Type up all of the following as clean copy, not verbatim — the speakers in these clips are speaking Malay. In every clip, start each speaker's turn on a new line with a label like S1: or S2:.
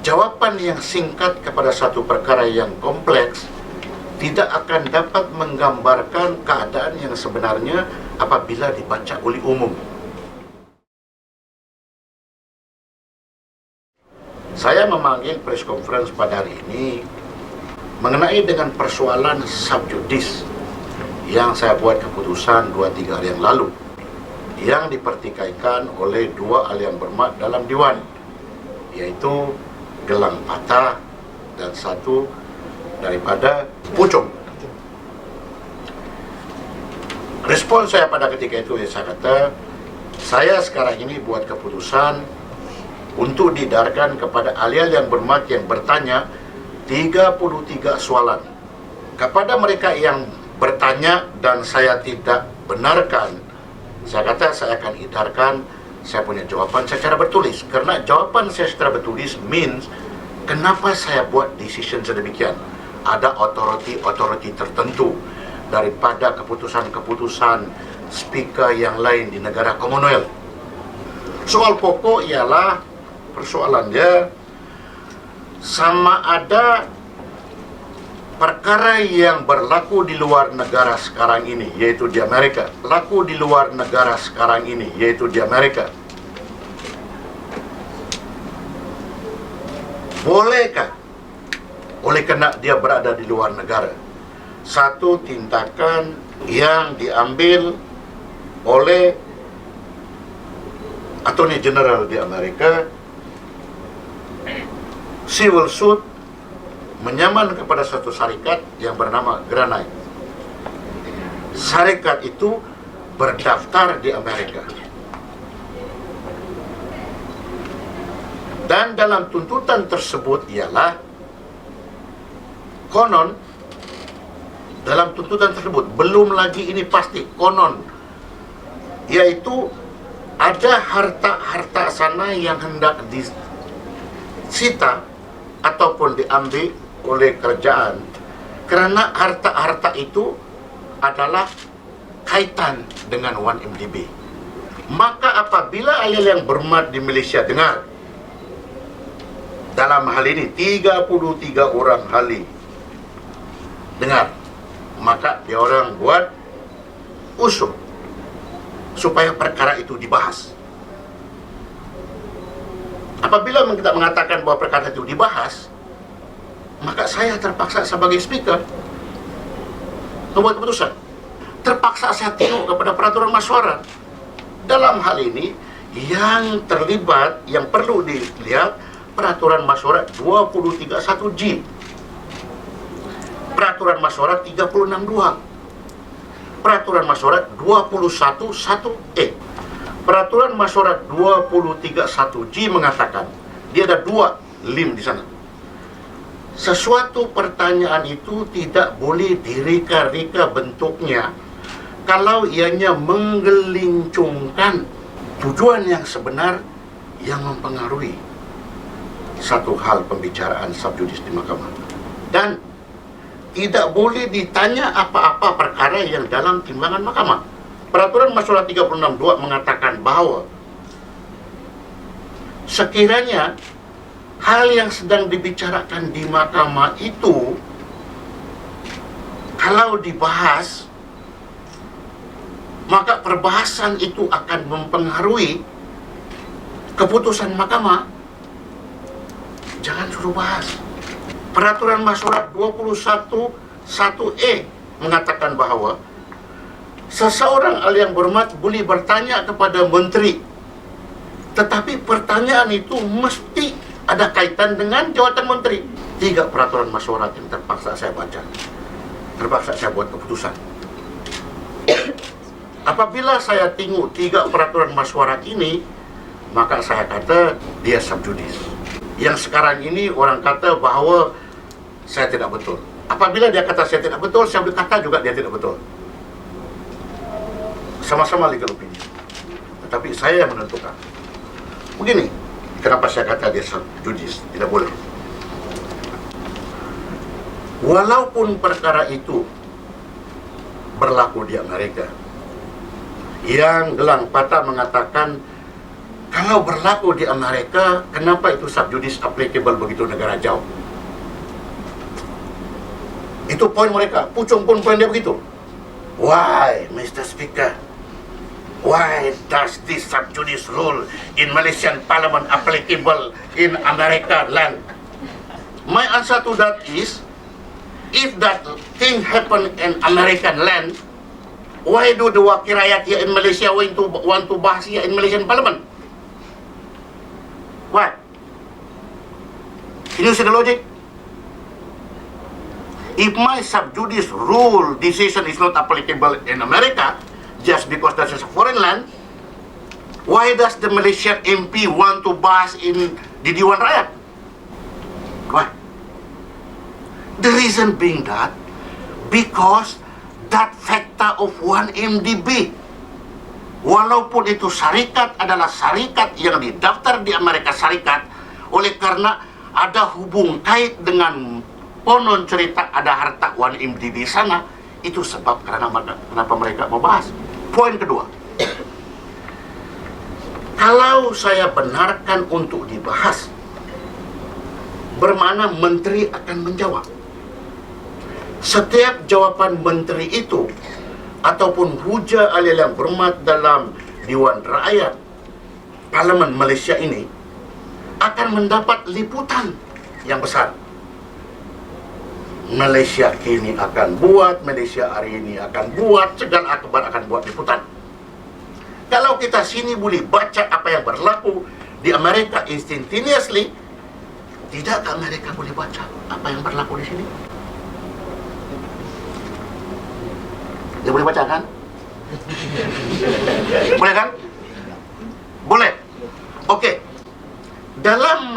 S1: jawaban yang singkat kepada satu perkara yang kompleks tidak akan dapat menggambarkan keadaan yang sebenarnya apabila dibaca oleh umum. Saya memanggil press conference pada hari ini mengenai dengan persoalan sub judice yang saya buat keputusan 2-3 hari yang lalu, yang dipertikaikan oleh 2 ahli yang berhormat dalam Dewan, yaitu Gelang Patah dan 1 daripada Puchong. Respon saya pada ketika itu, saya kata, saya sekarang ini buat keputusan untuk didarkan kepada ahli-ahli yang berhormat yang bertanya 33 soalan. Kepada mereka yang bertanya dan saya tidak benarkan, saya kata saya akan edarkan saya punya jawapan secara bertulis. Kerana jawapan saya secara bertulis means kenapa saya buat decision sedemikian. Ada authority tertentu daripada keputusan-keputusan speaker yang lain di negara Commonwealth. Soal pokok ialah persoalan dia sama ada perkara yang berlaku di luar negara sekarang ini, yaitu di Amerika. Berlaku di luar negara sekarang ini, yaitu di Amerika. Bolehkah? Oleh kerana dia berada di luar negara, satu tindakan yang diambil oleh Attorney General di Amerika, civil suit menyaman kepada suatu syarikat yang bernama Granite. Syarikat itu berdaftar di Amerika. Dan dalam tuntutan tersebut ialah konon, dalam tuntutan tersebut, belum lagi ini pasti, konon, yaitu ada harta-harta sana yang hendak disita ataupun diambil oleh kerajaan, kerana harta-harta itu adalah kaitan dengan 1MDB. Maka apabila ahli yang berhormat di Malaysia dengar, dalam hal ini 33 orang ahli dengar, maka dia orang buat usul supaya perkara itu dibahas. Apabila kita mengatakan bahawa perkara itu dibahas, maka saya terpaksa sebagai speaker membuat keputusan. Terpaksa saya tengok kepada peraturan masyarakat. Dalam hal ini yang terlibat, yang perlu dilihat peraturan masyarakat 231G, peraturan masyarakat 362, peraturan masyarakat 211E. Peraturan masyarakat 231G mengatakan, dia ada 2 lim di sana. Sesuatu pertanyaan itu tidak boleh direka-reka bentuknya kalau ianya menggelincungkan tujuan yang sebenar yang mempengaruhi satu hal pembicaraan subjudis di mahkamah. Dan tidak boleh ditanya apa-apa perkara yang dalam timbangan mahkamah. Peraturan masyarakat 362 mengatakan bahawa sekiranya hal yang sedang dibicarakan di mahkamah itu kalau dibahas, maka perbahasan itu akan mempengaruhi keputusan mahkamah, jangan suruh bahas. Peraturan masyarakat 211E mengatakan bahawa seseorang ahli yang berhormat boleh bertanya kepada menteri, tetapi pertanyaan itu mesti ada kaitan dengan jawatan menteri. 3 peraturan masyarakat yang terpaksa saya baca, terpaksa saya buat keputusan. Apabila saya tengok 3 peraturan masyarakat ini, maka saya kata dia subjudis. Yang sekarang ini orang kata bahawa saya tidak betul. Apabila dia kata saya tidak betul, saya berkata juga dia tidak betul. Sama-sama legal opinion. Tetapi saya yang menentukan. Begini, kenapa saya kata dia subjudis, tidak boleh. Walaupun perkara itu berlaku di Amerika, yang Gelang Patah mengatakan Kalau berlaku di Amerika, kenapa itu sub judice applicable begitu negara jauh? Itu poin mereka. Pucung pun poin dia begitu. Why, Mr. Speaker? Why does this sub judice rule in Malaysian Parliament applicable in American land? My answer to that is, if that thing happen in American land, why do the wakil rakyat here in Malaysia want to bahas here in Malaysian Parliament? Why? Can you see the logic? If my sub judice rule decision is not applicable in America, just because that is a foreign land, why does the Malaysian MP want to bahas in di Dewan Rakyat? Why? The reason being that, because that factor of 1MDB, walaupun itu syarikat adalah syarikat yang didaftar di Amerika Serikat, oleh karena ada hubung kait dengan konon cerita ada harta 1MDB sana, itu sebab kenapa mereka mau bahas. Poin kedua, kalau saya benarkan untuk dibahas, bermakna menteri akan menjawab. Setiap jawapan menteri itu ataupun hujah ahli yang berhormat dalam Dewan Rakyat Parlimen Malaysia ini akan mendapat liputan yang besar. Malaysia kini akan buat, Malaysia hari ini akan buat, segala akibat akan buat liputan. Kalau kita sini boleh baca apa yang berlaku di Amerika instantaneously, tidak Amerika boleh baca apa yang berlaku di sini? Dia boleh baca kan? Boleh kan? Boleh. Okey. Dalam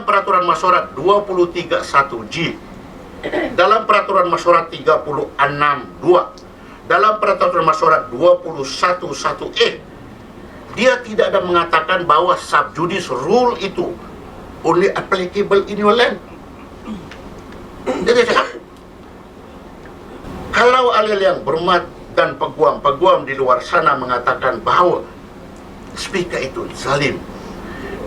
S1: peraturan masyarakat 231G, dalam peraturan masyarakat 36.2, dalam peraturan masyarakat 211A, dia tidak ada mengatakan bahawa sub judice rule itu only applicable in your land. Dia cakap, kalau ahli yang berhormat dan peguam-peguam di luar sana mengatakan bahawa speaker itu zalim,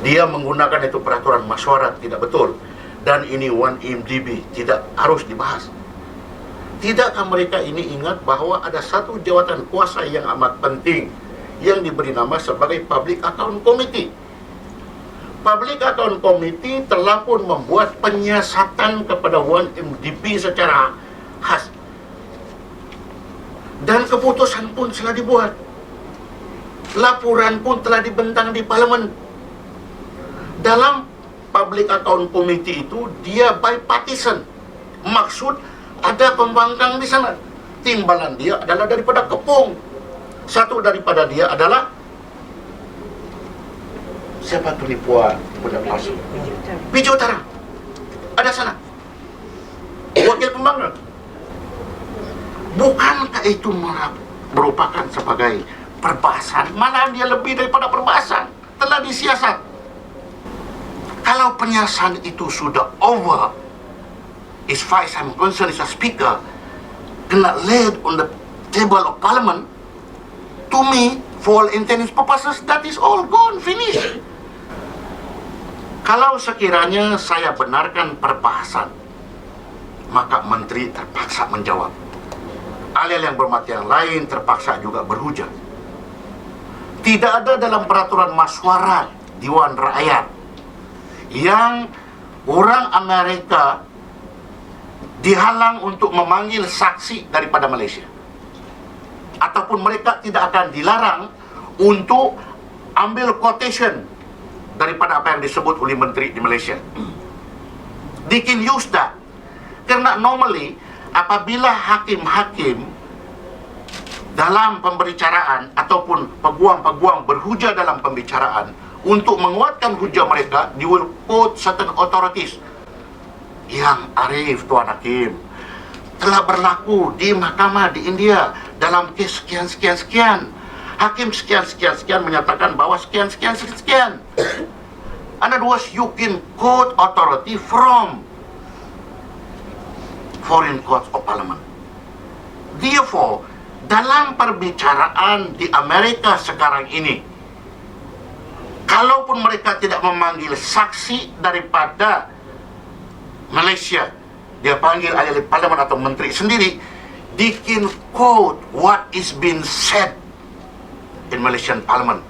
S1: dia menggunakan itu peraturan masyarakat tidak betul, dan ini 1MDB tidak harus dibahas. Tidakkah mereka ini ingat bahawa ada satu jawatan kuasa yang amat penting yang diberi nama sebagai Public Account Committee? Public Account Committee telah pun membuat penyiasatan kepada 1MDB secara khas. Dan keputusan pun telah dibuat. Laporan pun telah dibentang di Parlimen. Dalam Public Account Committee itu, dia bipartisan. Maksud, ada pembangkang di sana. Timbalan dia adalah daripada Kepung. Satu daripada dia adalah siapa tu ni puan budak pas? Biji Utara. Ada sana. Wakil pembangkang. Bukankah itu merupakan sebagai perbahasan? Malah dia lebih daripada perbahasan. Telah disiasat. Kalau penyiasan itu sudah over, as far as I'm concerned as a speaker, kena laid on the table of Parliament, to me, for all intents and purposes, that is all gone, finished. Kalau sekiranya saya benarkan perbahasan, maka menteri terpaksa menjawab. Ahli yang berhormat yang lain terpaksa juga berhujah. Tidak ada dalam peraturan masyarakat Dewan Rakyat yang orang Amerika dihalang untuk memanggil saksi daripada Malaysia, ataupun mereka tidak akan dilarang untuk ambil quotation daripada apa yang disebut oleh menteri di Malaysia. They can use that. Kerana normally apabila hakim-hakim dalam pembicaraan ataupun peguam-peguam berhujah dalam pembicaraan untuk menguatkan hujah mereka, they will quote certain authorities. Yang arif Tuan Hakim, telah berlaku di mahkamah di India dalam kes sekian-sekian-sekian. Hakim sekian-sekian-sekian menyatakan bahawa sekian-sekian-sekian. In other words, you can quote authority from foreign courts of parliament. Therefore, dalam perbicaraan di Amerika sekarang ini, kalaupun mereka tidak memanggil saksi daripada Malaysia, dia panggil ahli parlimen atau menteri sendiri, they can quote what is being said in Malaysian Parliament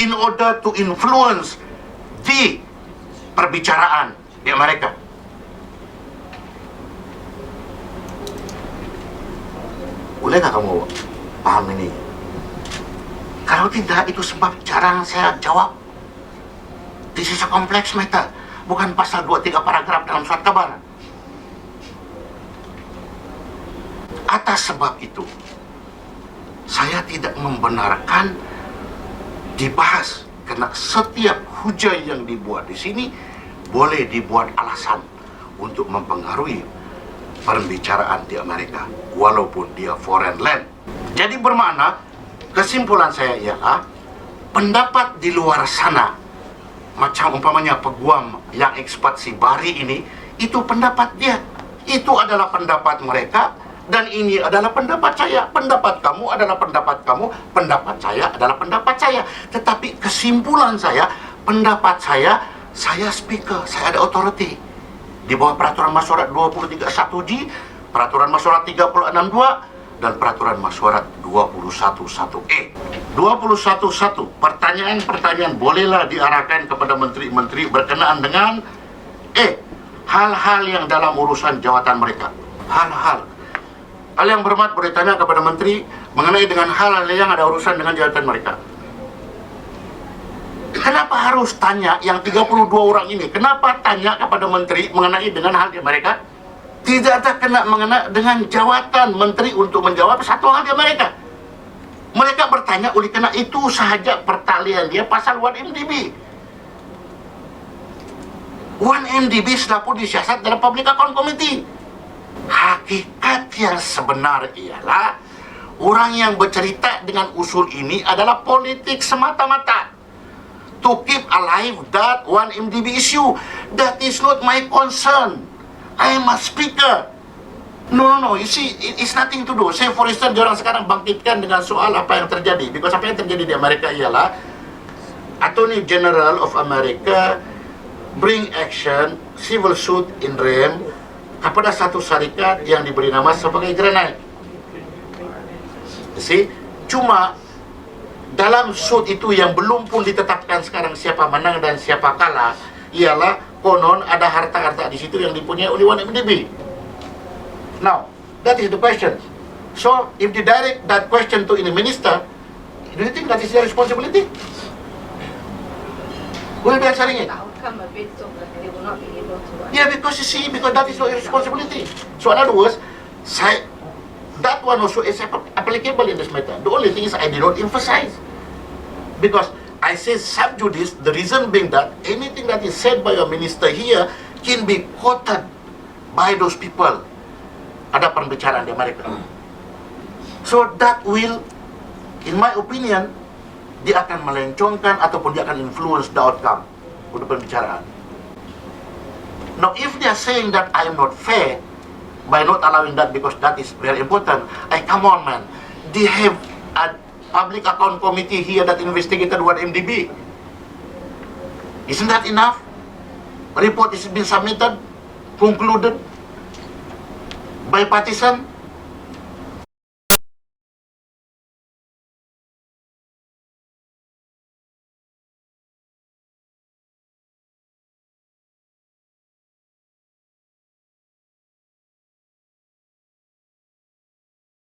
S1: in order to influence the perbicaraan di Amerika. Bolehkah kamu paham ini? Kalau tidak, itu sebab jarang saya jawab. This is a complex matter, bukan pasal 2-3 paragraf dalam surat kabar. Atas sebab itu, saya tidak membenarkan dibahas, karena setiap hujah yang dibuat di sini boleh dibuat alasan untuk mempengaruhi pembicaraan di Amerika, walaupun dia foreign land. Jadi bermakna, kesimpulan saya ialah pendapat di luar sana, macam umpamanya peguam yang ekspat si Bari ini, itu pendapat dia, itu adalah pendapat mereka, dan ini adalah pendapat saya. Pendapat kamu adalah pendapat kamu, pendapat saya adalah pendapat saya. Tetapi kesimpulan saya, pendapat saya speaker, saya ada authority di bawah peraturan masyarakat 23.1G, peraturan masyarakat 36.2, dan peraturan masyarakat 21.1E. 21.1, pertanyaan-pertanyaan bolehlah diarahkan kepada menteri-menteri berkenaan dengan hal-hal yang dalam urusan jawatan mereka. Hal yang berhormat boleh tanya kepada menteri mengenai dengan hal-hal yang ada urusan dengan jawatan mereka. Kenapa harus tanya yang 32 orang ini? Kenapa tanya kepada menteri mengenai dengan hal di mereka? Tidak ada kena mengena dengan jawatan menteri untuk menjawab satu hal di mereka. Mereka bertanya oleh karena itu sahaja pertalian dia pasal 1MDB. 1MDB sudah pun disiasat dalam Public Account Committee. Hakikat yang sebenar ialah orang yang bercerita dengan usul ini adalah politik semata-mata. To keep alive that 1MDB issue. That is not my concern. I am a speaker. No. You see, it's nothing to do. Say for instance, orang sekarang bangkitkan dengan soal apa yang terjadi. Because apa yang terjadi di Amerika ialah Attorney General of America bring action, civil suit in rem kepada satu syarikat yang diberi nama sebagai Granite. You see, cuma dalam suit itu yang belum pun ditetapkan sekarang siapa menang dan siapa kalah, ialah konon ada harta-harta di situ yang dipunyai oleh 1MDB. Now, that is the question. So, if they direct that question to any minister, do you think that is their responsibility? Will be answering it?
S2: Outcome a bit so that they will not be able to.
S1: Yeah, because you see, because that is your responsibility. So, in other words, that one also is applicable in this matter. The only thing is I did not emphasize. Because I say sub judice, the reason being that anything that is said by a minister here can be quoted by those people. Ada pembicaraan di Amerika. So that will, in my opinion, dia akan melencongkan ataupun dia akan influence the outcome untuk pembicaraan. Now, if they are saying that I am not fair by not allowing that because that is very important, come on man, they have a Public Account Committee here that investigated 1MDB. Isn't that enough? Report is been submitted, concluded, bipartisan.